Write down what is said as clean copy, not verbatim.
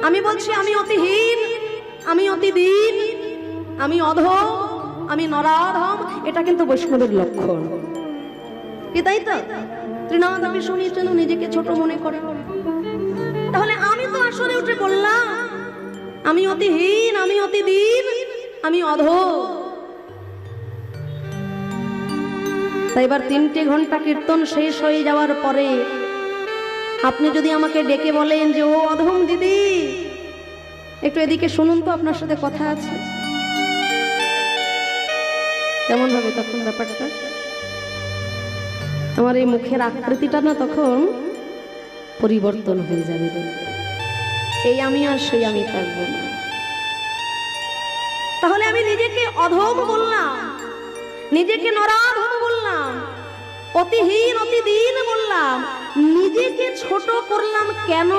আমি বলছি আমি অতিহীন, আমি অতিদীন, আমি অধম, আমি নরাধম, এটা কিন্তু বৈষ্ণবের লক্ষণ। কি তাই তো? তৃণাদাপি শুনিয়েছেন, নিজেকে ছোট মনে করে। তাহলে আমি তো আসরে উঠে বললাম আমি অতিহীন, আমি অতিদীন, আমি অধম। তাই এবার 3টে ঘন্টা কীর্তন শেষ হয়ে যাওয়ার পরে আপনি যদি আমাকে ডেকে বলেন যে ও অধম দিদি একটু এদিকে শুনুন তো, আপনার সাথে কথা আছে, কেমন হবে তখন ব্যাপারটা? আমার এই মুখের আকৃতিটা না তখন পরিবর্তন হয়ে যাবে। এই আমি আর সেই আমি থাকবো না। তাহলে আমি নিজেকে অধম বললাম, নিজেকে নরাধম বললাম, অতিহীন অতিদীন বললাম, নিজেকে ছোট করলাম কেন?